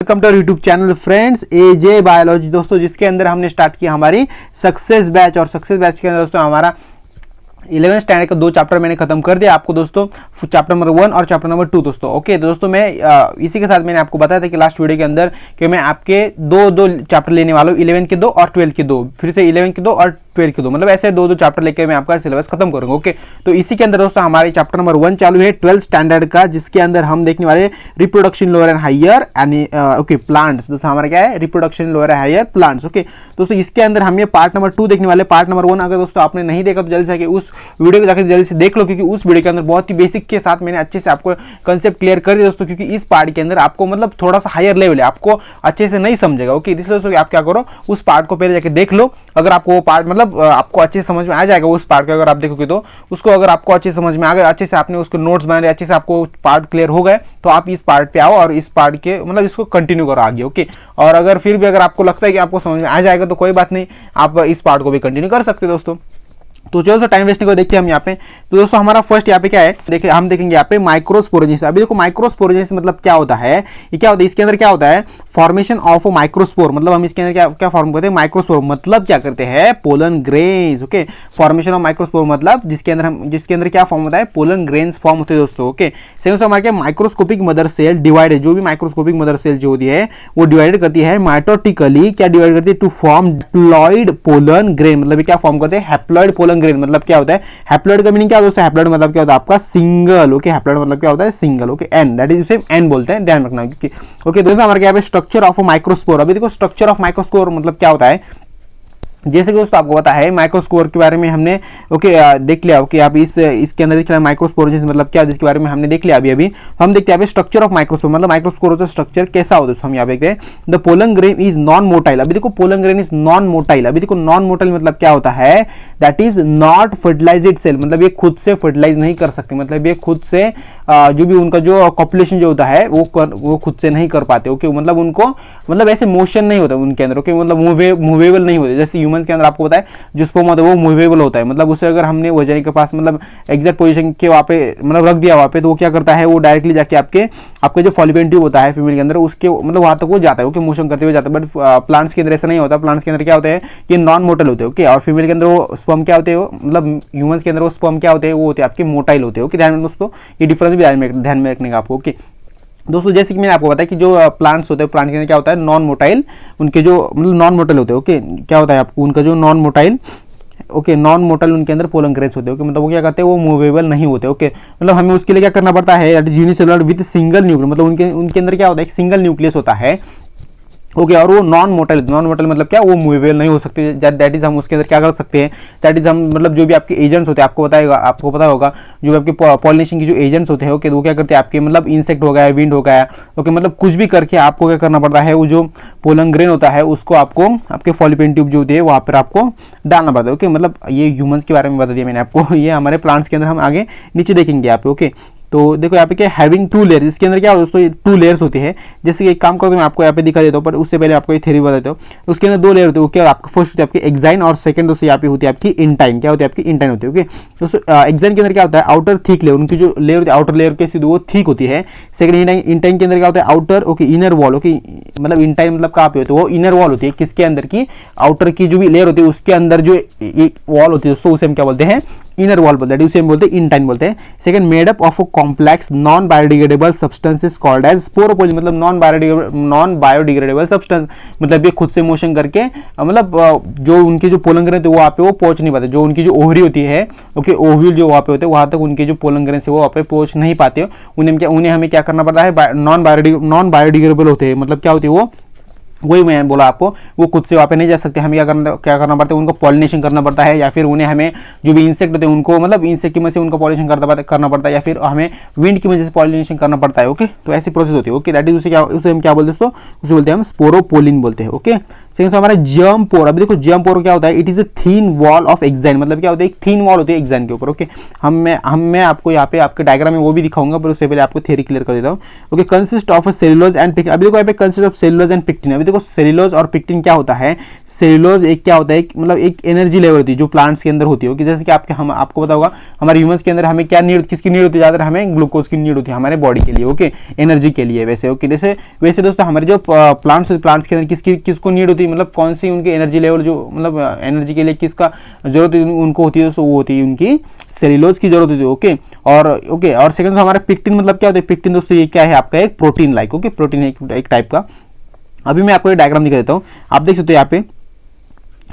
Welcome to YouTube channel friends AJ biology दोस्तों, जिसके अंदर हमने स्टार्ट किया हमारी सक्सेस बैच। और सक्सेस बैच के अंदर दोस्तों हमारा 11th स्टैंडर्ड का 2 चैप्टर मैंने खत्म कर दिया आपको दोस्तों, चैप्टर नंबर 1 और चैप्टर नंबर 2 दोस्तों। ओके तो दोस्तों मैं इसी के साथ मैंने आपको बताया था कि लास्ट वीडियो के अंदर कि मैं आपके दो चैप्टर लेने वाला हूँ, 11 के 2 और 12 के 2, फिर से 11 के 2 और 12 के 2, मतलब ऐसे 2 चैप्टर लेके मैं आपका सिलेबस खत्म करूंगा। ओके तो इसी के अंदर दोस्तों हमारे चैप्टर नंबर 1 चालू है 12th स्टैंडर्ड का, जिसके अंदर हम देखने वाले reproduction lower and higher okay plants. दोस्तों हमारा क्या है, reproduction lower and higher plants. Okay दोस्तों इसके अंदर हम ये पार्ट नंबर 2 देखने वाले। पार्ट नंबर 1 अगर दोस्तों आपने नहीं देखा तो जल्दी से उस वीडियो को जाकर जल्दी से देख लो, क्योंकि उस वीडियो के अंदर बहुत ही बेसिक के साथ मैंने अच्छे से आपको कंसेप्ट क्लियर कर दिया दोस्तों। क्योंकि इस पार्ट के अंदर आपको मतलब थोड़ा सा हायर लेवल है, आपको अच्छे से नहीं समझेगा। ओके इसलिए दोस्तों आप क्या करो, उस पार्ट को पहले जाके देख लो। अगर आपको वो पार्ट मतलब आपको अच्छे से समझ में आ जाएगा उस पार्ट को, अगर आप देखोगे तो उसको अगर आपको अच्छे से समझ में आ गया, अच्छे से आपने उसके नोट्स बना लिए, अच्छे से आपको पार्ट क्लियर हो गए, तो आप इस पार्ट पे आओ और इस पार्ट के मतलब इसको कंटिन्यू करो आगे। ओके और अगर फिर भी अगर आपको लगता है कि आपको समझ में आ जाएगा तो कोई बात नहीं, आप इस पार्ट को भी कंटिन्यू कर सकते हो दोस्तों। तो चलो दोस्तों टाइम वेस्टिंग को देखिए हम यहाँ पे। तो दोस्तों हमारा फर्स्ट यहाँ पे क्या है, देखिए हम देखेंगे यहाँ पे माइक्रोस्पोरोजेनिसिस। अभी देखो माइक्रोस्पोरोजेनिसिस मतलब क्या होता है, ये क्या होता है, इसके अंदर क्या होता है, फॉर्मेशन ऑफ माइक्रोस्पोर। मतलब हम इसके अंदर क्या फॉर्म करते हैं, माइक्रोस्पोर मतलब क्या करते हैं, pollen grains. Okay formation of microspore मतलब जिसके अंदर क्या फॉर्म होता है, पोलन ग्रेन्स फॉर्म होते हैं दोस्तों। ओके सेकंड हमारे क्या, माइक्रोस्कोपिक मदर सेल डिवाइडेड, जो भी माइक्रोस्कोपिक मदर सेल जो होती है वो डिवाइड करती है माइटोटिकली, क्या डिवाइड करती है, to form haploid pollen grain. मतलब क्या फॉर्म करते हैं, हैप्लॉइड पोलन ग्रेन। मतलब क्या होता है, हैप्लॉइड का मीनिंग क्या होता है, हैप्लॉइड मतलब क्या होता है आपका सिंगल। ओके हैप्लॉइड मतलब क्या होता है, single. Okay N that is उसे एन बोलते हैं, ध्यान रखना। ओके दोस्तों हमारे क्या है, स्ट्रक्चर ऑफ माइक्रोस्पोर। अभी देखो स्ट्रक्चर ऑफ माइक्रोस्पोर मतलब क्या होता है, जैसे कि दोस्तों आपको पता है माइक्रोस्कोर के बारे में हमने देख लिया। ओके आप इसके अंदर देख लिया माइक्रोस्पोरोजेनिसिस मतलब क्या है, जिसके बारे में हमने देख लिया अभी हम देखते हैं स्ट्रक्चर ऑफ माइक्रोस्पोर। मतलब माइक्रोस्कोर का स्ट्रक्चर कैसा होता है हम यहाँ पे देखते हैं, the pollen grain is non motile. अभी देखो pollen grain is non motile. अभी देखो नॉन मोटाइल मतलब क्या होता है, that is not fertilized cell. मतलब ये खुद से फर्टिलाइज नहीं कर सकते, मतलब ये खुद से जो भी उनका जो कॉपुलेशन जो होता है वो खुद से नहीं कर पाते। ओके मतलब उनको मतलब ऐसे मोशन नहीं होता उनके अंदर। ओके मतलब मूवेबल नहीं होते, जैसे ह्यूमन के अंदर आपको पता है जो स्पर्म होता है वो मूवेबल होता है। मतलब उसे अगर हमने वजन के पास मतलब एग्जैक्ट पोजीशन के वहाँ पे मतलब रख दिया वहाँ पे, तो वो क्या करता है, वो डायरेक्टली जाके आपके जो फॉलिपियन ट्यूब होता है फीमेल के अंदर उसके मतलब वहां तक वो जाता है। ओके मोशन करते हुए जाता है। बट प्लांट्स के अंदर ऐसा नहीं होता। प्लांट्स के अंदर क्या होते हैं, ये नॉन मोटाइल होते हैं। ओके और फीमेल के अंदर वो स्पर्म क्या होते हैं, मतलब ह्यूमंस के अंदर वो स्पर्म क्या होते हैं, वो होते हैं आपके मोटाइल होते हैं। ओके ध्यान में दोस्तों, ये डिफरेंस भी ध्यान में रखने का आपको। ओके दोस्तों जैसे कि मैंने आपको बताया कि जो प्लांट्स होते हैं, प्लांट के अंदर क्या होता है, नॉन मोटाइल, उनके जो मतलब नॉन मोटाइल होते हैं। ओके क्या होता है आपको, उनका जो नॉन मोटाइल नॉन मोटाइल उनके अंदर पोलन ग्रेन्स होते हैं। ओके मतलब वो क्या करते हैं, वो मूवेबल नहीं होते। ओके मतलब हमें उसके लिए क्या करना पड़ता है, यूनिसेलुलर विद सिंगल न्यूक्लियस। मतलब उनके अंदर क्या होता है, एक सिंगल न्यूक्लियस होता है। ओके और वो नॉन मोटाइल मतलब क्या, वो मूवेबल नहीं हो सकते। दैट इज हम उसके अंदर क्या कर सकते हैं, दैट इज हम मतलब जो भी आपके एजेंट्स होते हैं, आपको पता होगा जो भी आपके पॉलिनेशन की जो एजेंट्स होते हैं। ओके वो क्या करते हैं आपके मतलब इंसेक्ट हो गया, विंड हो गया। ओके मतलब कुछ भी करके आपको क्या करना पड़ता है, वो जो पोलन ग्रेन होता है उसको आपको आपके फॉलिपियन ट्यूब जो होती है वहाँ पर आपको डालना पड़ता है। ओके मतलब ये ह्यूमंस के बारे में बता दिया मैंने आपको, ये हमारे प्लांट्स के अंदर हम आगे नीचे देखेंगे यहाँ पे। ओके तो देखो यहाँ पे क्या हैविंग 2 लेयर, इसके अंदर क्या होता है दोस्तों, 2 लेयर्स होती है। जैसे कि एक काम करो तो मैं आपको यहाँ पे दिखा देता हूँ, पर उससे पहले आपको ये थ्योरी बता देता हूँ। उसके अंदर 2 लेयर होती है। ओके आपको फर्स्ट होती है आपकी एक्साइन और सेकंड दोस्तों यहाँ पे होती है आपकी इंटाइन। क्या होती है आपकी इंटाइन होती है। ओके दोस्तों एक्साइन के अंदर क्या होता है, आउटर थिक लेयर, उनकी जो लेयर होती है आउटर लेयर के सीधे वो थिक होती है। सेकंड इंटाइन के अंदर क्या होता है, outer okay inner wall. Okay मतलब इंटाइन मतलब कहाँ पे होती है, वो इनर वॉल होती है किसके अंदर की, आउटर की जो भी लेयर होती है उसके अंदर जो एक वॉल होती है दोस्तों उसे हम क्या बोलते हैं, इनर वॉल बोलते हैं, उसे हम बोलते हैं इंटाइन बोलते हैं। Second made up of a complex non biodegradable substances called as sporopollenin. मतलब नॉन बायोडिग्रेडेबल सब्सटेंस मतलब ये खुद से मोशन करके मतलब जो उनके जो पोलन ग्रेन थे वो वहाँ पे वो पहुंच नहीं पाते। जो उनकी जो ओवरी होती है, ओके ओव्यूल जो वहाँ पे होते हैं वहां तक उनके जो पोलन ग्रेन से वो वहाँ पे पहुंच नहीं पाते। उन्हें हमें क्या करना पड़ता है, नॉन बायोडिग्रेडेबल होते हैं। मतलब क्या होती है वो, वही मैं बोला आपको, वो खुद से वहाँ पे नहीं जा सकते। हमें क्या करना पड़ता है, उनको पॉलिनेशन करना पड़ता है, या फिर उन्हें हमें जो भी इंसेक्ट होते हैं उनको मतलब इंसेक्ट की मदद से उनको पॉलिनेशन करना पड़ता है, या फिर हमें विंड की वजह से पॉलिनेशन करना पड़ता है। ओके तो ऐसी प्रोसेस होती है। ओके दैट इज उसे हम क्या बोलते हैं दोस्तों, उसे बोलते हैं हम स्पोरोपोलिन बोलते हैं। ओके सेकंड हमारा जर्म पोर। अभी देखो जर्म पोर क्या होता है, it is a thin wall of exine. मतलब क्या होता है, एक थीन वॉल होती है एक्साइन के ऊपर। ओके मैं आपको यहाँ पे आपके डायग्राम में वो भी दिखाऊंगा, पर उससे पहले आपको थ्योरी क्लियर कर देता हूँ। Okay consist of cellulose and pectin. अभी देखो यहाँ पे consist of cellulose and pectin. अभी देखो सेलुलोज और पिक्टिन क्या होता है, सेलुलोज एक क्या होता है, मतलब एक एनर्जी लेवल होती है जो प्लांट्स के अंदर होती है। कि जैसे कि आपको पता होगा हमारे ह्यूमंस के अंदर हमें क्या नीड, किसकी नीड होती है, ज़्यादातर हमें ग्लूकोज की नीड होती है हमारे बॉडी के लिए, ओके, एनर्जी के लिए। वैसे ओके, जैसे वैसे दोस्तों हमारे जो प्लांट्स के अंदर किसको नीड होती है, मतलब कौन सी उनकी एनर्जी लेवल जो मतलब एनर्जी के लिए किसका जरूरत उनको होती है, वो होती है उनकी सेलुलोज की जरूरत होती है। ओके, और सेकंड हमारा पिक्टिन, मतलब क्या होता है पिक्टिन दोस्तों, ये क्या है आपका एक प्रोटीन लाइक, ओके, प्रोटीन है एक टाइप का। अभी मैं आपको एक डायग्राम दिखा देता हूँ, आप देख सकते हो यहाँ पे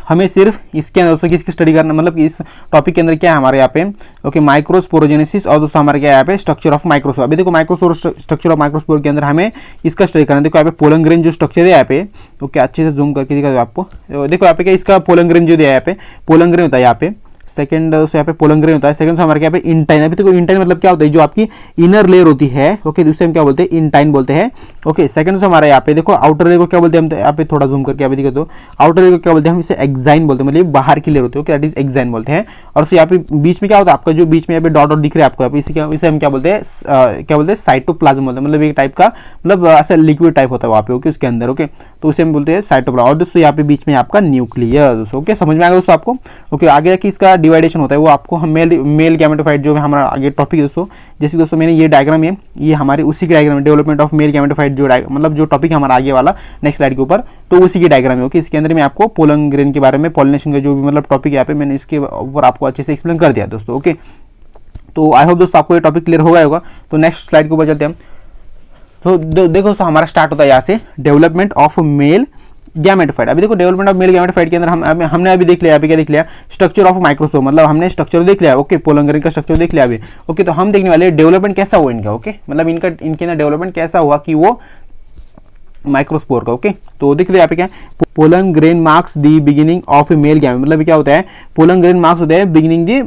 हमें सिर्फ इसके अंदर दोस्तों किसकी स्टडी करना, मतलब इस टॉपिक के अंदर क्या है हमारे यहाँ पे, ओके, माइक्रोस्पोरोजेनेसिस और दोस्तों हमारे क्या है यहाँ पे स्ट्रक्चर ऑफ माइक्रोस्पोर। अभी देखो माइक्रोस्पोर स्ट्रक्चर ऑफ माइक्रोस्पोर के अंदर हमें इसका स्टडी करना है। देखो यहाँ पे पोलन ग्रेन जो स्ट्रक्चर है यहाँ पे, ओके, अच्छे से जूम करके दिखा दो आपको। देखो यहाँ पे क्या इसका पोलन ग्रेन जो दिया है यहाँ पे, पोलन ग्रेन होता है यहाँ पे। सेकंड दोस्तों यहाँ पे पोलन ग्रेन होता है। सेकंड हमारे यहाँ पे इंटाइन। अभी देखो इंटाइन मतलब क्या होता है, जो आपकी इनर लेयर होती है, ओके, उसे हम क्या बोलते हैं, इंटाइन बोलते हैं। ओके, सेकंड से हमारे यहाँ पे देखो आउटर लेयर को क्या बोलते हैं हम, यहाँ पे थोड़ा जूम करके अभी देखो तो आउटर लेयर को क्या बोलते हैं हम, इसे एक्साइन बोलते हैं, मतलब बाहर की लेयर होती है, ओके, दैट इज एक्साइन बोलते हैं। और यहाँ पे बीच में क्या होता है आपका, जो बीच में यहाँ पे डॉट दिख रहा है आपको, इसे हम क्या बोलते हैं साइटोप्लाज्म बोलते हैं, मतलब एक टाइप का मतलब ऐसा लिक्विड टाइप होता है वहाँ पे, ओके, उसके अंदर, ओके, तो उसे हम बोलते हैं साइटोप्लाज्म। और दोस्तों यहाँ पे बीच में आपका न्यूक्लियस, दोस्तों ओके, समझ में आ गया दोस्तों आपको। ओके, आगे जाके इसका डिवाइडेशन होता है वो आपको हम मेल गैमेटोफाइट जो हमारा आगे टॉपिक है दोस्तों। जैसे दोस्तों मैंने ये डायग्राम है, ये हमारे उसी के डायग्राम है, डेवलपमेंट ऑफ मेल गैमेटोफाइट जो मतलब जो टॉपिक हमारा आगे वाला नेक्स्ट स्लाइड के ऊपर, तो उसी की डायग्राम है। ओके, इसके अंदर मैं आपको पोलन ग्रेन के बारे में, पॉलिनेशन का जो भी मतलब टॉपिक यहाँ पे मैंने इसके ऊपर आपको अच्छे से एक्सप्लेन कर दिया दोस्तों। ओके, तो आई होप दोस्तों आपको ये टॉपिक क्लियर हो गया होगा। तो नेक्स्ट स्लाइड के ऊपर चलते हैं। तो देखो दोस्तों हमारा स्टार्ट होता है यहाँ से, डेवलपमेंट ऑफ मेल गैमेटोफाइट। अभी देखो डेवलपमेंट ऑफ मेल गैमेटोफाइट के अंदर हमने अभी देख लिया, अभी क्या देख लिया, स्ट्रक्चर ऑफ माइक्रोस्पोर, मतलब हमने स्ट्रक्चर देख लिया, ओके, पोलन ग्रेन का स्ट्रक्चर देख लिया अभी। ओके, तो हम देखने वाले डेवलपमेंट कैसा हुआ इनका, ओके, मतलब इनके अंदर डेवलपमेंट कैसा हुआ कि वो माइक्रोस्पोर का। ओके, तो देख रहे यहाँ पे क्या है, pollen grain marks the beginning of A male gamete, मतलब क्या होता है, पोलन ग्रेन मार्क्स होता है बिगिनिंग दी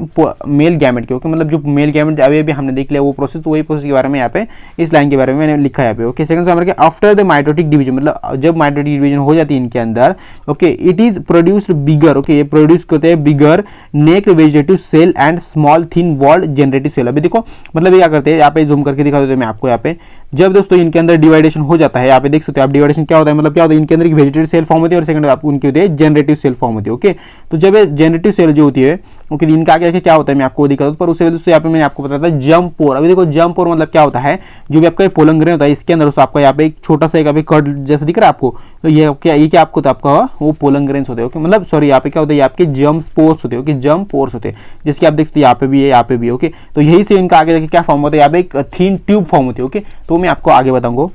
मेल गैमेट के, ओके, मतलब जो मेल गैमेट अभी हमने देख लिया वो प्रोसेस, तो वही प्रोसेस के बारे में यहाँ पे इस लाइन के बारे में मैंने लिखा है यहाँ पे। ओके, सेकंड हमारे आफ्टर द माइटोटिक डिवीजन, मतलब जब माइटोटिक डिवीजन हो जाती है इनके अंदर, okay, it is produced bigger, okay, ये प्रोड्यूस करते हैं bigger naked vegetative cell and small thin walled generative cell. अभी देखो मतलब ये क्या करते हैं, यहाँ पे जूम करके दिखा देते हैं मैं आपको। यहाँ पे जब दोस्तों इनके अंदर डिवाइडेशन हो जाता है, यहाँ पे देख सकते हो आप डिवाइडेशन क्या होता है, मतलब क्या होता है, इनके अंदर एक वेजिटेटिव सेल फॉर्म होती है और सेकंड आपको उनकी होती है जनरेटिव सेल फॉर्म होती है। ओके, तो जब ये जनरेटिव सेल जो होती है, ओके, इनका आगे क्या होता है मैं आपको दिखा दूं, पर उससे दोस्तों यहाँ पे मैंने आपको बताया था जंप पोर। अभी देखो जंप पोर मतलब क्या होता है, जो भी आपका पोलन ग्रेन होता है इसके अंदर दोस्तों आपका यहाँ पे एक छोटा सा एक कर्ड जैसा दिख रहा है आपको, तो ये क्या आपको तो आपका वो पोलन ग्रेन्स होते हैं। ओके, मतलब सॉरी यहाँ पे क्या होता है, आपके जंप स्पोर्स होते हैं, ओके, जंप पोर्स होते हैं, जिसके आप देखते हैं यहाँ पे भी है, यहाँ पे भी। ओके, तो यही से इनका आगे जाके क्या फॉर्म होता है, यहाँ पे एक थीन ट्यूब फॉर्म होती है। ओके, तो मैं आपको आगे बताऊंगा।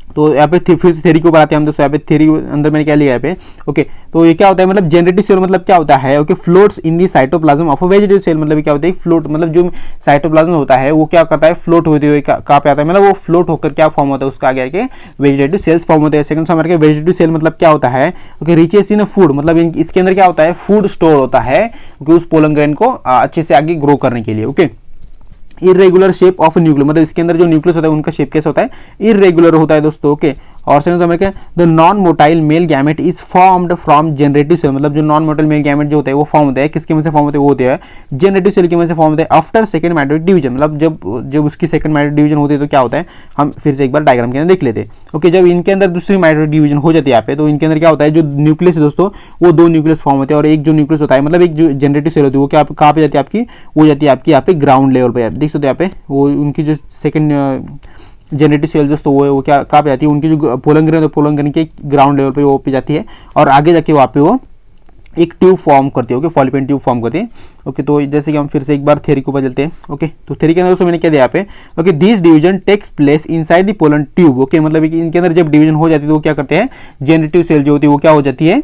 तो यहाँ पे फिर से थ्योरी को बनाते हैं हम दोस्तों। यहाँ पे थ्योरी अंदर मैंने क्या लिया यहाँ पे, ओके, तो ये क्या होता है, मतलब जनरेटिव सेल मतलब क्या होता है, okay, floats in the cytoplasm of a vegetative cell, मतलब क्या होता है फ्लोट, मतलब जो साइटोप्लाज्म होता है वो क्या करता है, फ्लोट होते हुए कहाँ पे आता है, मतलब वो फ्लोट होकर क्या फॉर्म होता है, उसका आगे आके वेजिटेटिव सेल्स फॉर्म होते हैं। सेकंड हमारे वेजिटेटिव सेल मतलब क्या होता है, ओके, रिचेस इन फूड, मतलब इसके अंदर क्या होता है, फूड स्टोर होता है, ओके, उस पोलन ग्रेन को अच्छे से आगे ग्रो करने के लिए। Okay, irregular shape of nucleus, मतलब इसके अंदर जो न्यूक्लियस होता है उनका शेप कैसा होता है, इरेगुलर होता है दोस्तों। ओके, और सेकंड नंबर क्या, the non motile male gamete is formed from generative cell, मतलब जो नॉन मोटाइल मेल गैमेट जो होता है वो फॉर्म होता है किसके में से फॉर्म होते हैं, वो होते हैं जनरेटिव सेल के में से फॉर्म होते हैं आफ्टर सेकंड माइटोटिक डिवीजन, मतलब जब उसकी सेकंड माइटोटिक डिवीजन होती है तो क्या होता है, हम फिर से एक बार डायग्राम के अंदर देख लेते हैं। ओके, जब इनके अंदर दूसरी माइटोटिक डिवीजन हो जाती है यहाँ पे, तो इनके अंदर क्या होता है, जो न्यूक्लियस है दोस्तों वो दो न्यूक्लियस फॉर्म होते हैं, और एक जो न्यूक्लियस होता है मतलब एक जो जनरेटिव सेल होती है वो क्या कहाँ पे जाती है आपकी, वो जाती है आपकी यहाँ पे ग्राउंड लेवल पे। आप देख सकते हो यहाँ पे वो उनकी जो सेकंड जनरेटिव सेल्स दोस्तों वो क्या कहाँ पे जाती है, उनकी जो पोलन ग्रेन है, पोलन ग्रेन के ग्राउंड लेवल पे वो पे जाती है, और आगे जाके वहाँ पे वो एक ट्यूब फॉर्म करती है। ओके, फॉलिपियन ट्यूब फॉर्म करती है। ओके, तो जैसे कि हम फिर से एक बार थ्योरी को बदलते हैं। ओके, तो थ्योरी के अंदर दोस्तों मैंने क्या दिया यहाँ पे, okay, this division takes place inside the pollen tube. Okay, मतलब इनके अंदर जब डिवीजन हो जाती है तो वो क्या करते हैं, जनरेटिव सेल जो होती है वो क्या हो जाती है,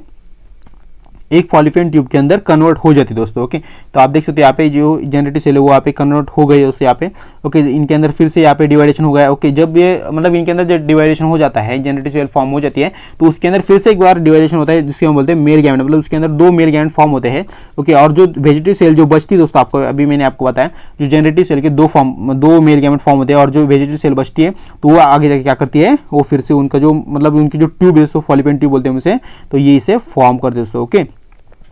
एक फॉलिपियन ट्यूब के अंदर कन्वर्ट हो जाती है दोस्तों। ओके, तो आप देख सकते हैं यहाँ पे जो जनरेटिव सेल है वो यहाँ पे कन्वर्ट हो गई है दोस्तों यहाँ पे। ओके, इनके अंदर फिर से यहाँ पे डिवाइडेशन हो गया है। ओके, जब ये मतलब इनके अंदर जब डिवाइडेशन हो जाता है, जनरेटिव सेल फॉर्म हो जाती है, तो उसके अंदर फिर से एक बार डिवाइडेशन होता है जिसके हम बोलते हैं मेल गैमेट, मतलब उसके अंदर दो मेल गैमेट फॉर्म होते हैं। ओके, और जो वेजिटेटिव सेल जो बचती है दोस्तों, आपको अभी मैंने आपको बताया जो जनरेटिव सेल के दो मेल गैमेट फॉर्म होते हैं, और जो वेजिटेटिव सेल बचती है तो वो आगे जाके क्या करती है, वो फिर से उनका जो मतलब उनकी जो ट्यूब है दोस्तों, फॉलिपियन ट्यूब बोलते हैं उसे, तो ये इसे फॉर्म कर दे दोस्तों। ओके,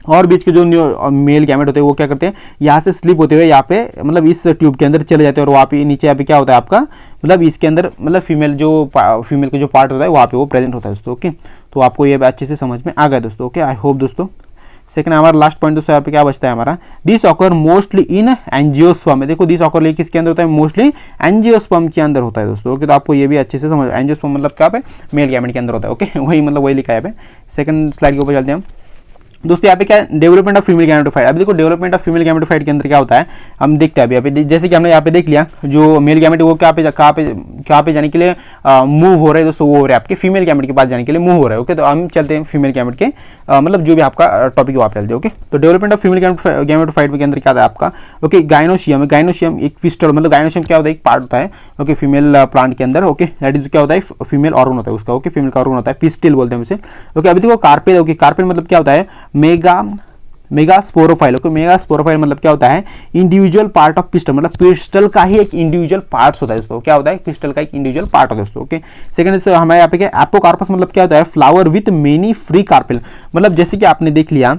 और बीच के जो मेल गैमेट होते हैं वो क्या करते हैं, यहाँ से स्लिप होते हुए यहाँ पे मतलब इस ट्यूब के अंदर चले जाते हैं और वहाँ पे नीचे यहाँ पे क्या होता है आपका, मतलब इसके अंदर मतलब फीमेल का जो पार्ट होता है वहाँ पे वो प्रेजेंट होता है दोस्तों। ओके, तो आपको ये अच्छे से समझ में आ गया दोस्तों। ओके, आई होप दोस्तों। सेकंड हमारा लास्ट पॉइंट दोस्तों यहाँ पे क्या बचता है हमारा, this occur mostly in angiosperm. देखो दिस ऑकर किसके अंदर होता है, मोस्टली एंजियोस्पर्म के अंदर होता है दोस्तों। ओके, तो आपको ये भी अच्छे से समझ, एंजियोस्पर्म मतलब क्या पे, मेल गैमेट के अंदर होता है। ओके, वही मतलब वही लिखा है यहाँ पे। सेकंड स्लाइड के ऊपर चलते हैं हम दोस्तों। यहाँ पे क्या डेवलपमेंट ऑफ फीमेल गैमेटोफाइट। अभी देखो डेवलपमेंट ऑफ फीमेल गैमेटोफाइट के अंदर क्या होता है हम देखते हैं अभी जैसे कि हमने यहाँ पे देख लिया, जो मेल गैमेट वो कहाँ पे जाने के लिए मूव हो रहे हैं दोस्तों, वो हो रहे हैं आपके फीमेल गैमेट के पास जाने के लिए मूव हो रहे हैं। ओके, तो हम चलते हैं फीमेल गैमेट के मतलब जो भी आपका टॉपिक है वहाँ पे चलते हैं। ओके, तो डेवलपमेंट ऑफ फीमेल गैमेटोफाइट के अंदर क्या था आपका, ओके गाइनोशियम। गाइनोशियम एक पिस्टल, मतलब गाइनोशियम क्या होता है, एक पार्ट होता है ओके फीमेल प्लांट के अंदर। ओके, दैट इज क्या होता है, फीमेल ऑर्गन होता है उसका। ओके, फीमेल का ऑर्गन होता है, पिस्टिल बोलते हैं उसे। ओके, अभी देखो कार्पेल। ओके, कार्पेल मतलब क्या होता है, मेगास्पोरोफाइल। ओके, मेगास्पोरोफाइल मतलब क्या होता है, इंडिविजुअल पार्ट ऑफ पिस्टल, मतलब पिस्टल का ही एक इंडिविजुअल पार्ट्स होता है दोस्तों। क्या होता है, पिस्टल का एक इंडिविजुअल पार्ट होता है दोस्तों। ओके, सेकंड हमारे यहाँ पे क्या, एपोकार्पस मतलब क्या होता है, flower with many free carpel. मतलब जैसे कि आपने देख लिया,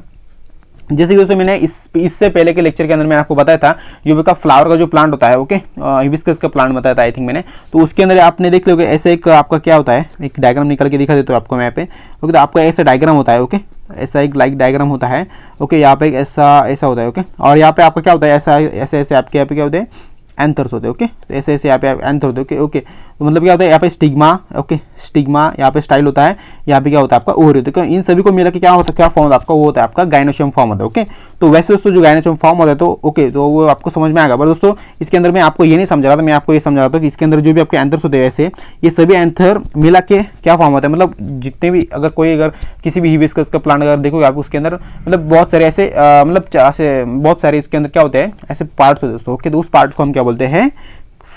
जैसे कि दोस्तों मैंने इससे पहले के लेक्चर के अंदर मैंने आपको बताया था जो का फ्लावर का जो प्लांट होता है, ओके हिबिस्कस का प्लांट बताया था आई थिंक मैंने, तो उसके अंदर आपने देख लोगे ऐसे एक आपका क्या होता है, एक डायग्राम निकल के दिखा देता हूँ आपको मैं यहाँ पे। ओके, तो आपका ऐसा डायग्राम होता है। ओके, ऐसा एक लाइक डायग्राम होता है। ओके, यहाँ पे ऐसा होता है। ओके, और यहाँ पे आपका क्या होता है, ऐसे आपके यहाँ पे क्या होते हैं, एंथर्स होते हैं। ओके, तो ऐसे यहाँ पे एंथर होते हैं। ओके ओके, तो मतलब क्या होता है यहाँ पे स्टिग्मा। ओके, स्टिग्मा यहाँ पे स्टाइल होता है, यहाँ पे क्या होता है आपका ओवरी होता है। इन सभी को मिला के क्या होता है, क्या फॉर्म होता है आपका, वो होता है आपका गाइनोशियम फॉर्म होता है। ओके, तो वैसे दोस्तों जो गाइनोशियम फॉर्म होता है तो ओके, तो वो आपको समझ में आएगा। बट दोस्तों इसके अंदर मैं आपको ये नहीं समझा रहा था, मैं आपको ये समझा रहा था कि इसके अंदर जो भी आपके एंथर्स होते हैं वैसे ये सभी एंथर मिला के क्या फॉर्म होता है, मतलब जितने भी अगर किसी भी हिबिस्कस का प्लांट अगर देखोगे आप उसके अंदर मतलब बहुत सारे ऐसे मतलब ऐसे बहुत सारे इसके अंदर क्या होते हैं ऐसे पार्ट्स होते हैं दोस्तों। ओके, तो उस पार्ट्स को हम क्या बोलते हैं,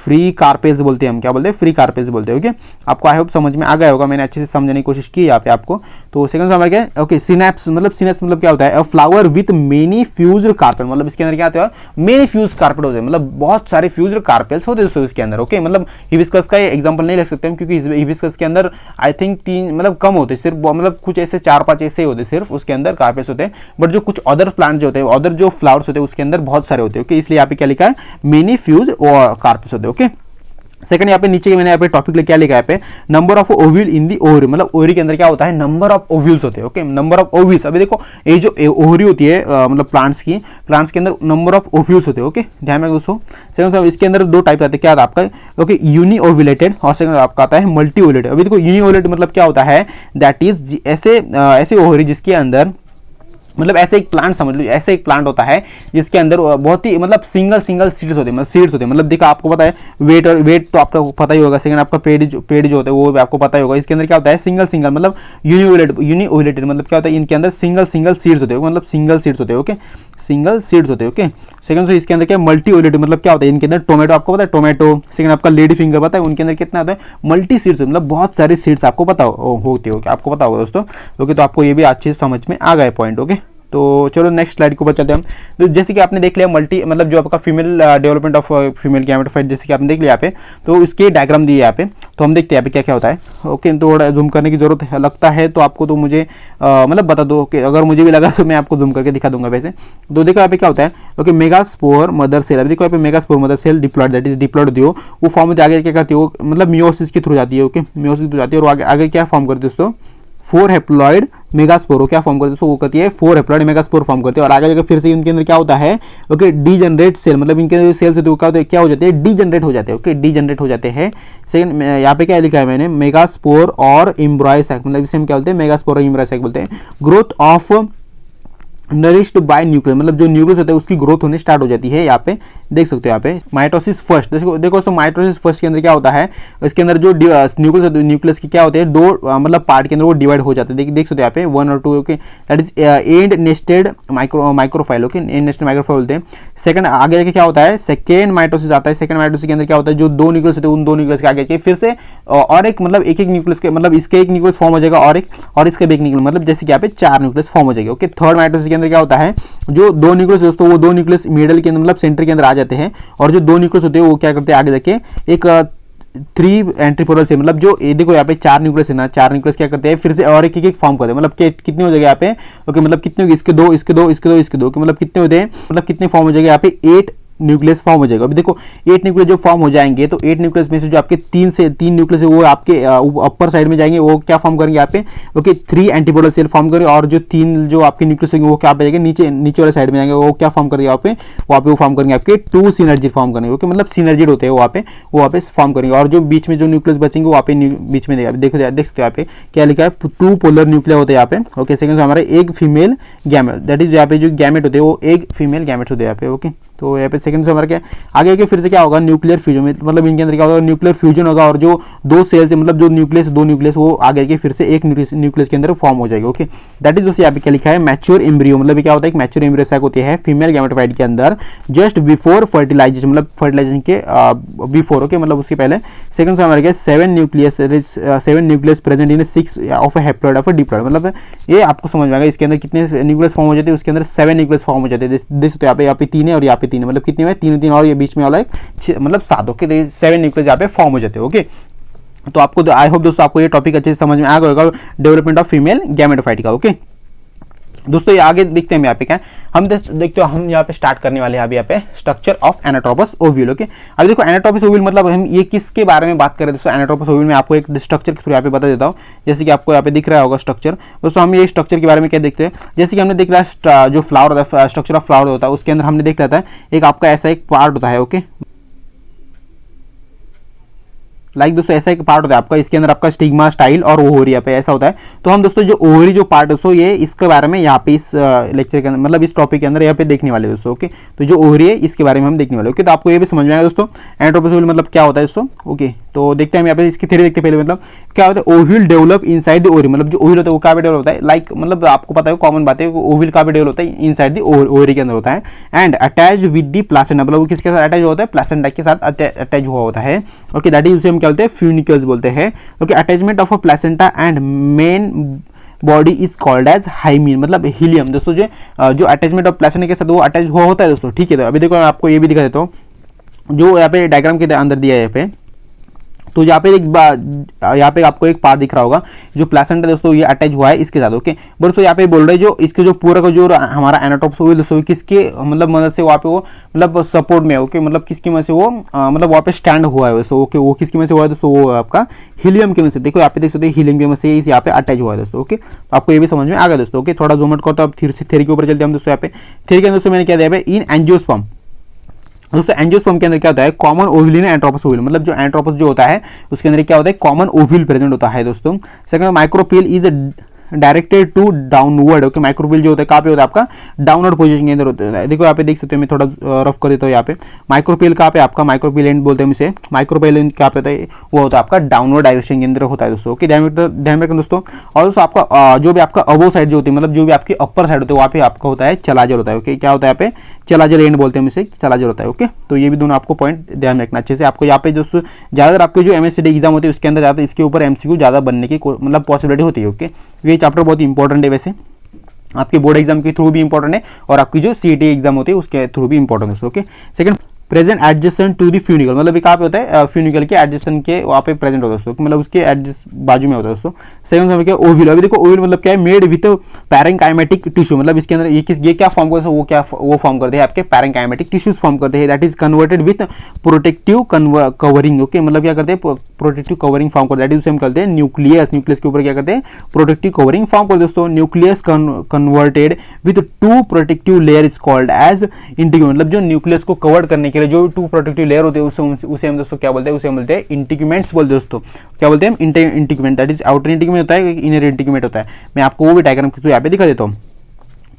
फ्री कार्पेल्स बोलते हैं। हम क्या बोलते हैं, फ्री कार्पेल्स बोलते हैं। ओके, आपको आई होप समझ में आ गया होगा, मैंने अच्छे से समझने की कोशिश की यहाँ पे आपको। तो सेकंड हमारे क्या, ओके सिनेप्स मतलब क्या होता है, flower with many fused carpel. मतलब इसके अंदर क्या होता है, मेनी फ्यूज कार्पेल होते हैं, मतलब बहुत सारे फ्यूज्ड कार्पेल्स होते हैं दोस्तों इसके अंदर। ओके, मतलब हिबिस्कस का एग्जांपल नहीं लग सकते हम, क्योंकि हिबिस्कस के अंदर आई थिंक 3 मतलब कम होते हैं, सिर्फ मतलब कुछ ऐसे 4-5 ऐसे होते हैं सिर्फ उसके अंदर कार्पेल्स होते हैं। बट जो कुछ अदर प्लांट जो होते हैं, अदर जो फ्लावर्स होते हैं उसके अंदर बहुत सारे होते हैं। ओके, इसलिए यहाँ पे क्या लिखा है, मेनी फ्यूज कार्पेल्स होते हैं। ओके, सेकंड यहाँ पे नीचे मैंने यहाँ पे टॉपिक क्या लिखा है पे, number of ovule in the ovary. मतलब ओवरी के अंदर क्या होता है, नंबर ऑफ ओव्यूल्स होते हैं। Okay, number of ovules. अभी देखो ये जो ओवरी होती है मतलब प्लांट्स के अंदर नंबर ऑफ ओव्यूल्स होते हैं। ओके, ध्यान में दोस्तों। सेकंड इसके अंदर 2 टाइप आते हैं, क्या आता है आपका, ओके यूनी ओव्यूलेटेड और सेकंड आपका आता है मल्टी ओव्यूलेटेड। अभी देखो यूनी ओव्यूलेटेड मतलब क्या होता है, दैट इज ऐसे ओवरी जिसके अंदर मतलब ऐसे एक प्लांट समझ लो, ऐसे एक प्लांट होता है जिसके अंदर बहुत ही मतलब सिंगल सीड्स होते हैं, मतलब सीड्स होते हैं। मतलब देखो आपको पता है वेट तो आपको पता ही होगा। सेकंड आपका पेड़ जो होता है वो भी आपको पता ही होगा। इसके अंदर क्या होता है, सिंगल मतलब यूनिओलेटेड मतलब क्या होता है, इनके अंदर सिंगल सीड्स होते हैं, मतलब सिंगल सीड्स होते हैं। ओके, सिंगल सीड्स होते हैं। ओके, सेकंड इसके अंदर क्या मल्टी ओलेटेड मतलब क्या होता है, इनके अंदर टोमेटो आपको पता है, टोमेटो। सेकंड आपका लेडी फिंगर पता है, उनके अंदर कितना होता है, मल्टी सीड्स मतलब बहुत सारे सीड्स आपको पता होते हो, आपको पता होगा दोस्तों। ओके, तो आपको ये भी अच्छे से समझ में आ गए पॉइंट। ओके, तो चलो नेक्स्ट स्लाइड के ऊपर चलते हैं हम। तो जैसे कि आपने देख लिया मल्टी मतलब जो आपका female development of female gametophyte जैसे कि आपने देख लिया यहाँ पे, तो इसके डायग्राम दिए यहाँ पे, तो हम देखते हैं यहाँ पे क्या क्या होता है। ओके, थोड़ा जूम करने की जरूरत है लगता है तो आपको, तो मुझे मतलब बता दो कि अगर मुझे भी लगा तो मैं आपको जूम करके दिखा दूंगा वैसे। तो देखो यहाँ पे क्या होता है, ओके मेगास्पोर मदर सेल। अभी देखो यहाँ पे megaspore mother cell diploid, that is diploid दी हो, वो फॉर्म में आगे क्या करती हो, मतलब मियोसिस के थ्रू जाती है। ओके, मियोसिस के थ्रू जाती है और आगे क्या फॉर्म करती है दोस्तों, 4 हैप्लॉइड मेगास्पोर क्या फॉर्म करती है, वो करती है 4 हैप्लॉइड मेगास्पोर फॉर्म करती है। और आगे जाकर फिर से इनके अंदर क्या होता है, ओके डीजनरेट सेल, मतलब इनके अंदर सेल्स होते हैं क्या हो जाते हैं, डीजनरेट हो जाते हैं। ओके, डीजनरेट हो जाते हैं। सेकंड यहाँ पे क्या लिखा है मैंने, मेगास्पोर और एम्ब्रॉय सैक, मतलब इसे हम क्या बोलते हैं, मेगास्पोर और एम्ब्रॉय सैक बोलते हैं। Growth of nourished bye nucleus, मतलब जो न्यूक्लियस होता है उसकी ग्रोथ होने स्टार्ट हो जाती है। यहाँ पे देख सकते हो, यहाँ पे माइटोसिस फर्स्ट। देखो तो माइटोसिस फर्स्ट के अंदर क्या होता है, इसके अंदर जो न्यूक्लियस की क्या होते हैं, 2 मतलब पार्ट के अंदर वो डिवाइड हो जाते हैं। देख सकते हो यहाँ पे 1 और 2। Okay, that is and nested माइक्रोफाइल। Okay, and nested माइक्रोफाइल बोलते हैं। सेकंड आगे जाके क्या होता है, सेकेंड माइटोसिस आता है। सेकंड माइटोसिस के अंदर क्या होता है, जो 2 न्यूक्लियस होते हैं उन 2 न्यूक्लियस के आगे फिर से और एक मतलब एक न्यूक्लियस के, मतलब इसके एक न्यूक्लियस फॉर्म हो जाएगा और इसका भी एक न्यूक्लियस, मतलब जैसे कि यहाँ पे 4 न्यूक्लियस फॉर्म हो जाएगा। ओके, थर्ड माइटोसिस के अंदर क्या होता है, जो 2 न्यूक्लियस दोस्तों वो 2 न्यूक्लियस मिडल के अंदर मतलब सेंटर के अंदर आ जाते हैं, और जो 2 न्यूक्लियस होते हैं वो क्या करते हैं आगे जाके एक 3 एंटीपोडल सेल, मतलब जो ये देखो यहाँ पे 4 न्यूक्लियस है ना, 4 न्यूक्लियस क्या करते हैं फिर से और एक एक फॉर्म करते हैं, मतलब कितने हो जाएगा यहाँ पे, ओके मतलब कितने होंगे, इसके 2 इसके 2 इसके 2 इसके 2, मतलब कितने होते हैं, मतलब कितने फॉर्म हो जाएगा यहाँ पे 8 न्यूक्लियस फॉर्म हो जाएगा। अभी देखो 8 न्यूक्लियस जो फॉर्म हो जाएंगे तो 8 न्यूक्लियस में से जो आपके 3 न्यूक्लियस है वो आपके अपर साइड में जाएंगे, वो क्या फॉर्म करेंगे यहाँ पे, ओके 3 एंटीपोडल सेल फॉर्म करेंगे, और जो 3 जो आपके न्यूक्लियस होंगे वो क्या पे जाएंगे, नीचे वाले साइड में जाएंगे, वो क्या फॉर्म करेंगे यहाँ पे, वहाँ पे वो फॉर्म करेंगे आपके 2 सिनर्जी फॉर्म करेंगे, ओके मतलब सिनर्जी होते हैं वहाँ पे फॉर्म करेंगे, और जो बीच में जो न्यूक्लियस बचेंगे वहाँ पे बीच में देखो देख सकते हो यहाँ पे क्या लिखा है, 2 पोलर न्यूक्लिया होते हैं यहाँ पे, ओके सेकंड हमारे एक फीमेल गैमेट, दैट इज यहाँ पे जो गैमेट होते हैं वो एक फीमेल गैमेट होते हैं यहाँ पे, ओके तो यहाँ पे सेकंड से हमारा क्या आगे फिर से क्या होगा, न्यूक्लियर फ्यूजन में, मतलब इनके अंदर क्या होगा, न्यूक्लियर फ्यूजन होगा, और जो 2 सेल्स है मतलब जो न्यूक्लियस 2 न्यूक्लियस वो आगे के फिर से एक न्यूक्लियस के अंदर फॉर्म हो जाएगा, ओके दैट इज दोस्तों यहाँ पे क्या लिखा है, मैच्योर एम्ब्रियो, मतलब क्या होता है, एक मैच्योर एम्ब्रियो सैक होती है फीमेल गैमेटोफाइट के अंदर जस्ट बिफोर फर्टिलाइजेशन, मतलब फर्टिलाइजेशन के बिफोर, ओके मतलब उसके पहले। सेकंड से हमारे क्या 7 nucleus present in 6 of A haploid of A diploid, मतलब ये आपको समझ में आएगा इसके अंदर कितने न्यूक्लियस फॉर्म हो जाते हैं, उसके अंदर 7 न्यूक्लियस फॉर्म हो जाते हैं, देखो यहाँ पे 3 है और यहाँ पे 3 है, मतलब कितने हुए 3 और ये बीच में वाला एक मतलब 7, ओके 7 न्यूक्लियस यहाँ पे फॉर्म हो जाते हैं, ओके तो आपको आई होप दोस्तों आपको ये टॉपिक अच्छे से समझ में आ गया होगा डेवलपमेंट ऑफ फीमेल गैमेटोफाइट का, ओके दोस्तों ये आगे देखते हैं यहाँ पे क्या हम देखते हो, हम यहाँ पे स्टार्ट करने वाले हैं अभी यहाँ पे structure of anatropous ovule, okay अभी देखो एनाट्रोपस ओव्यूल मतलब हम ये किसके बारे में बात कर रहे हैं दोस्तों, एनाट्रोपस ओव्यूल में आपको एक स्ट्रक्चर के थ्रू यहाँ पे बता देता हूँ, जैसे कि आपको यहाँ पे दिख रहा होगा स्ट्रक्चर, दोस्तों हम ये स्ट्रक्चर के बारे में क्या देखते हैं, जैसे कि हमने देख रहा है जो फ्लावर होता है, स्ट्रक्चर ऑफ फ्लावर होता है, उसके अंदर हमने देख रहा था एक आपका ऐसा एक पार्ट होता है, ओके लाइक दोस्तों ऐसा एक पार्ट होता है आपका, इसके अंदर आपका स्टिग्मा स्टाइल और ओवरी यहाँ पे ऐसा होता है, तो हम दोस्तों जो ओवरी जो पार्ट दोस्तों ये इसके बारे में यहाँ पे इस लेक्चर के अंदर मतलब इस टॉपिक के अंदर यहाँ पे देखने वाले दोस्तों, ओके तो जो ओवरी है इसके बारे में हम देखने वाले, ओके तो आपको ये भी समझ में आएगा दोस्तों एनाट्रोपस ओव्यूल मतलब क्या होता है दोस्तों, ओके तो देखते हैं हम यहाँ पे इसकी थ्योरी देखते पहले, मतलब क्या होता है ovule develop inside the ovary, मतलब जो ओव्यूल होता है वो कहाँ पे डेवलप होता है, लाइक मतलब आपको पता है कॉमन बात है ओव्यूल कहाँ पे डेवलप होता है, इनसाइड द ओवरी के अंदर होता है, and attach with the placenta, मतलब वो किसके साथ अटैच होता है, प्लासेंटा के साथ अटैच हुआ होता है, ओके दैट इज उसे हम क्या बोलते हैं फ्यूनिकल्स बोलते हैं, okay attachment of a placenta and main body is called as hymen, मतलब हीलियम दोस्तों जो अटैचमेंट ऑफ प्लासेंटा के साथ वो अटैच हुआ होता है दोस्तों, ठीक है तो अभी देखो मैं आपको ये भी दिखा देता हूँ, जो यहाँ पे डायग्राम के अंदर दिया है यहाँ पे, तो यहाँ पे आपको एक पार्ट दिख रहा होगा जो प्लासेंटा दोस्तों ये अटैच हुआ है इसके साथ, ओके दोस्तों यहाँ पे बोल रहे जो इसके जो पूरा का जो हमारा एनाट्रोपस ओव्यूल दोस्तों किसके मतलब मदद से वहाँ पे वो मतलब सपोर्ट में, ओके मतलब किसकी मदद से वो मतलब वहाँ पे स्टैंड हुआ है दोस्तों, ओके वो किसकी मदद से हुआ है दोस्तों, वो आपका हीलियम की मदद से, देखो यहाँ पे देख सकते हैं हीलियम की मदद से यहाँ पे अटैच हुआ है दोस्तों, ओके तो आपको ये भी समझ में आ गया दोस्तों, ओके थोड़ा जूम आउट करते हैं, अब थ्योरी के ऊपर चलते हैं हम दोस्तों, यहाँ पे थ्योरी के अंदर दोस्तों मैंने क्या दिया है इन एंजियोस्पर्म, दोस्तों एंजियोस्पर्म के अंदर क्या होता है कॉमन ओव्यूल इन एनाट्रोपस ओव्यूल, मतलब जो एनाट्रोपस जो होता है उसके अंदर क्या होता है कॉमन ओव्यूल प्रेजेंट होता है दोस्तों। Second micropyle is directed to downward, okay micropyle जो होता है कहाँ पे होता है आपका डाउनवर्ड पोजीशन के अंदर होता है, देखो यहाँ पे देख सकते हो मैं थोड़ा रफ कर देता हूँ यहाँ पे माइक्रोपील कहाँ पे आपका माइक्रोपील एंड बोलते हैं इसे, माइक्रोपील एंड क्या पे होता है वो होता है आपका डाउनवर्ड डायरेक्शन के अंदर होता है दोस्तों, ओके ध्यान रखें दोस्तों। और दोस्तों आपका जो भी आपका अबो साइड जो होती है मतलब जो भी आपकी अपर साइड होती है वहाँ पे आपका होता है चलाजल होता है, ओके क्या होता है यहाँ पे चलाजल एंड बोलते हैं इसे चलाजल होता है, ओके तो ये भी दोनों आपको पॉइंट ध्यान रखना अच्छे से। आपको यहाँ पे दोस्तों ज्यादातर आपके जो एमएससीडी एग्जाम होती है उसके अंदर ज्यादा इसके ऊपर एमसीक्यू ज्यादा बनने की मतलब पॉसिबिलिटी होती है, ओके ये चैप्टर बहुत इंपॉर्टेंट है, वैसे आपके बोर्ड एग्जाम के थ्रू भी इंपॉर्टेंट है और आपकी जो सीईटी एग्जाम होती है उसके थ्रू भी इंपॉर्टेंट है, okay. Second present adjacent to the funicle, मतलब कहाँ पे होता है फ्यूनिकल के एडजेसेंट के वहाँ पे प्रेजेंट होता है दोस्तों, मतलब उसके एडजस्ट बाजू में होता है दोस्तों। सेकंड समझ क्या ओव्यूल, अभी देखो ओव्यूल मतलब क्या है मेड विथ पैरेंकाइमेटिक टिश्यू, मतलब इसके अंदर ये क्या फॉर्म करते हैं वो फॉर्म करते हैं आपके पैरेंकाइमेटिक टिश्यूज फॉर्म करते हैं, that is converted with protective covering, okay मतलब क्या करते हैं प्रोटेक्टिव कवरिंग फॉर्म करते हैं, दैट इज हम करते हैं न्यूक्लियस, न्यूक्लियस के ऊपर क्या करते हैं प्रोटेक्टिव कवरिंग फॉर्म करते हैं दोस्तों। Nucleus converted with 2 protective layer is called as integument, मतलब जो न्यूक्लियस को कवर करने के लिए जो 2 प्रोटेक्टिव लेयर होते हैं उसे हम दोस्तों क्या बोलते हैं, उसे हम बोलते हैं इंटीग्यूमेंट्स बोलते हैं दोस्तों, क्या बोलते हैं integument, that is outer integument होता है इनर इंटीग्यूमेंट होता है, मैं आपको वो भी डायग्राम के थ्रू यहाँ पे दिखा देता हूँ।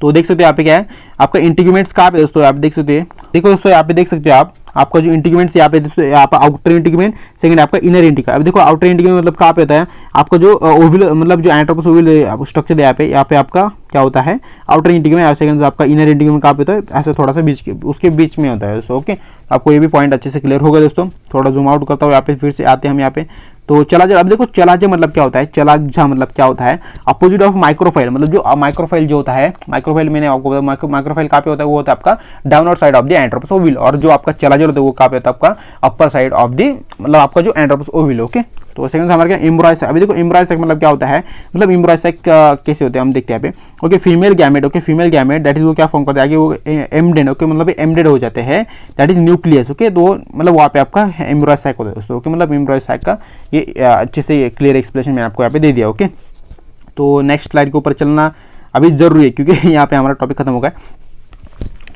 तो देख सकते हो यहाँ पे क्या है आपका इंटीग्यूमेंट्स कहाँ पे दोस्तों आप देख सकते हैं, देखो दोस्तों यहाँ पे देख सकते हो आप आपका जो इंटीग्यूमेंट्स यहाँ पे दोस्तों यहाँ पे आउटर इंटीग्यूमेंट, सेकंड आपका इनर इंटीग्यूमेंट। अब देखो आउटर इंटीग्यूमेंट मतलब कहाँ पे होता है आपका जो ओव्यूल मतलब जो एनाट्रोपस ओव्यूल स्ट्रक्चर है यहाँ पे आपका क्या होता है आउटर इंटीग्यूमेंट, सेकंड आपका इनर इंटीग्यूमेंट कहाँ पे होता है ऐसा थोड़ा सा बीच के उसके बीच में होता है दोस्तों, ओके आपको ये भी पॉइंट अच्छे से क्लियर होगा दोस्तों। थोड़ा जूम आउट करता हूँ यहाँ पे फिर से आते हैं हम यहाँ पे तो चलाजा, अब देखो चलाजा मतलब क्या होता है, चलाजा मतलब क्या होता है, अपोजिट ऑफ माइक्रोफाइल, मतलब जो माइक्रोफाइल जो होता है, माइक्रोफाइल मैंने आपको बताया माइक्रोफाइल कहाँ पे होता है, वो होता है आपका downward side of the anatropous ovule, और जो आपका चलाजा होता है वो कहाँ पे होता है आपका अपर साइड ऑफ द मतलब आपका जो एंट्रोपस ओविल। ओके, तो सेकंड हमारे क्या एम्ब्रॉयस, अभी देखो एम्ब्रॉयस मतलब क्या होता है, मतलब एम्ब्रॉयस कैसे होते हैं हम देखते हैं यहाँ पे। Okay, female gamete, okay female gamete that is वो क्या फॉर्म करते हैं आगे, वो एमडेड, ओके मतलब एमडेड हो जाते हैं, दैट इज न्यूक्लियस। ओके, तो मतलब वहाँ पे आपका एम्ब्रॉयस साइक होता है दोस्तों। ओके, मतलब एम्ब्रॉयस साइक का ये अच्छे से क्लियर एक्सप्लेनेशन मैंने आपको यहाँ पे दे दिया। ओके, तो नेक्स्ट स्लाइड के ऊपर चलना अभी जरूरी है क्योंकि यहाँ पे हमारा टॉपिक खत्म हो गया।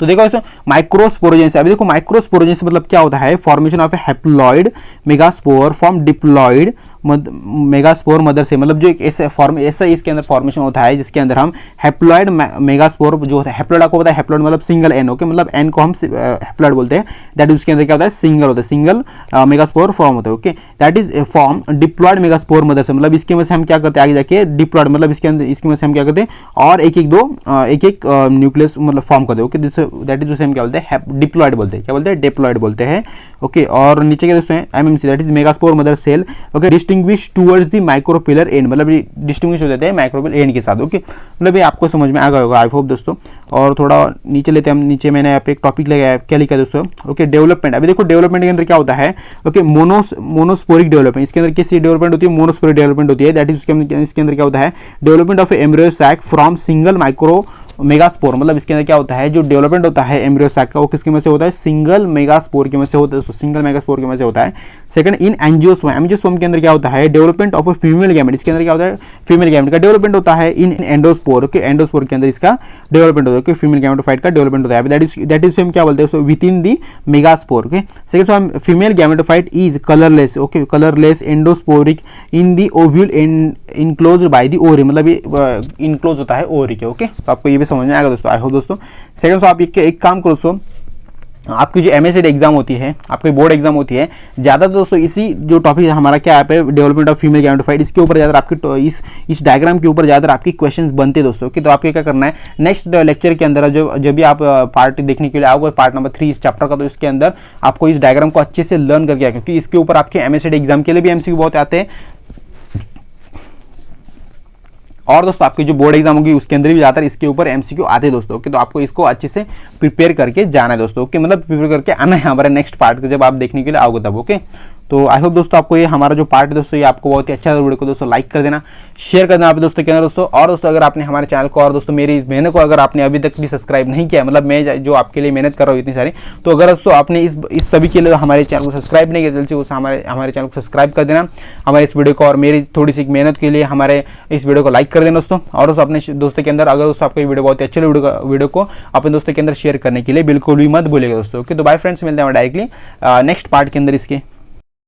तो देखो दोस्तों माइक्रोस्पोरोजेंसी, अभी देखो माइक्रोस्पोरोजेंसी मतलब क्या होता है, formation of A haploid megaspore from diploid megaspore mother से, मतलब जो एक ऐसा इसके अंदर फॉर्मेशन होता है जिसके अंदर हम हैप्लॉइड मेगास्पोर जो होता है, हैप्लॉइड आपको पता है, हैप्लॉइड मतलब सिंगल एन। ओके, मतलब एन को हम हैप्लॉइड बोलते हैं, दैट इज उसके अंदर क्या होता है, सिंगल होता है, सिंगल मेगास्पोर फॉर्म होता है। Okay, that is form diploid megaspore mother से, मतलब इसकी वजह से हम क्या करते हैं आगे जाके डिप्लॉइड, मतलब इसके अंदर इसकी वजह से हम क्या करते हैं और एक एक न्यूक्लियस मतलब फॉर्म करते हैं। ओके, दैट इज उसे हम क्या बोलते हैं, डिप्लॉइड बोलते हैं, क्या बोलते हैं, डिप्लॉइड बोलते हैं। ओके, और नीचे क्या दोस्तों MMC that is megaspore mother cell. Okay, distinguish towards the micropylar end, मतलब डिस्टिंग्विश हो जाते हैं माइक्रोपिलर एंड के साथ। ओके, मतलब ये आपको समझ में आ गया होगा आई होप दोस्तों। और थोड़ा नीचे लेते हैं हम, नीचे मैंने यहाँ पे एक टॉपिक लगाया, क्या लिखा है दोस्तों। ओके, डेवलपमेंट, अभी देखो डेवलपमेंट के अंदर क्या होता है। ओके, मोनोस्पोरिक डेवलपमेंट, इसके अंदर किसी डेवलपमेंट होती है, मोनोस्पोरिक डेवलपमेंट होती है, दैट इज इसके अंदर क्या होता है, development of embryo sac from single micro megaspore, मतलब इसके अंदर क्या होता है, जो डेवलपमेंट होता है एम्ब्रियो सैक का वो किसके में से होता है, सिंगल मेगास्पोर के में से होता है, सिंगल मेगास्पोर के में से होता है। सेकंड इन एंजियोस्पर्म, एंजियोस्पर्म के अंदर क्या होता है, डेवलपमेंट ऑफ फीमेल गैमेट, इसके अंदर क्या होता है, फीमेल गैमेट का डेवलपमेंट होता है। इन एंडोस्पोर, ओके एंडोस्पोर के अंदर इसका डेवलपमेंट होता है, ओके फीमेल गैमेटोफाइट का डेवलपमेंट होता है, दैट इज हम क्या बोलते हैं within the megaspore. Okay, second female gametophyte is colourless, okay colourless endosporic in the ovule enclosed by the ovary, मतलब ये इनक्लोज होता है ओवरी के। ओके, तो आपको ये भी समझ में आएगा दोस्तों आई होप दोस्तों। सेकंड आप एक काम करो दोस्तों, आपकी जो एमएससी एग्जाम होती है, आपकी बोर्ड एग्जाम होती है, ज़्यादा दोस्तों इसी जो टॉपिक हमारा क्या है डेवलपमेंट ऑफ फीमेल गैमेटोफाइट, इसके ऊपर ज़्यादा आपकी इस डायग्राम के ऊपर ज़्यादा आपकी क्वेश्चंस बनते हैं दोस्तों। तो आपको क्या करना है, नेक्स्ट लेक्चर के अंदर जब भी आप पार्ट देखने के लिए आओगे, पार्ट नंबर 3 इस चैप्टर का, तो इसके अंदर आपको इस डायग्राम को अच्छे से लर्न करके आए, क्योंकि इसके ऊपर आपके एमएससी एग्जाम के लिए भी एमसीक्यू बहुत आते हैं, और दोस्तों आपकी जो बोर्ड एग्जाम होगी उसके अंदर भी ज़्यादातर इसके ऊपर एमसीक्यू आते हैं दोस्तों। ओके, तो आपको इसको अच्छे से प्रिपेयर करके जाना है दोस्तों। ओके, मतलब प्रिपेयर करके आना है हमारे नेक्स्ट पार्ट को जब आप देखने के लिए आओगे तब। ओके, तो आई होप दोस्तों आपको ये हमारा जो पार्ट है दोस्तों ये आपको बहुत ही अच्छा लगा। वीडियो को दोस्तों लाइक कर देना, शेयर कर देना आप दोस्तों के अंदर दोस्तों। और दोस्तों अगर आपने हमारे चैनल को और दोस्तों मेरी इस मेहनत को अगर आपने अभी तक भी सब्सक्राइब नहीं किया, मतलब मैं जो आपके लिए मेहनत कर रहा हूँ इतनी सारी, तो अगर दोस्तों आपने इस सभी के लिए हमारे चैनल को सब्सक्राइब नहीं किया, जल्दी से उस हमारे चैनल को सब्सक्राइब कर देना हमारे इस वीडियो को, और मेरी थोड़ी सी मेहनत के लिए हमारे इस वीडियो को लाइक कर देना दोस्तों। और दोस्तों अपने दोस्तों के अंदर अगर दोस्तों आपको ये वीडियो बहुत ही अच्छे वीडियो को अपने दोस्तों के अंदर शेयर करने के लिए बिल्कुल भी मत भूलिएगा दोस्तों। ओके, तो बाय फ्रेंड्स, मिलते हैं डायरेक्टली नेक्स्ट पार्ट के अंदर इसके।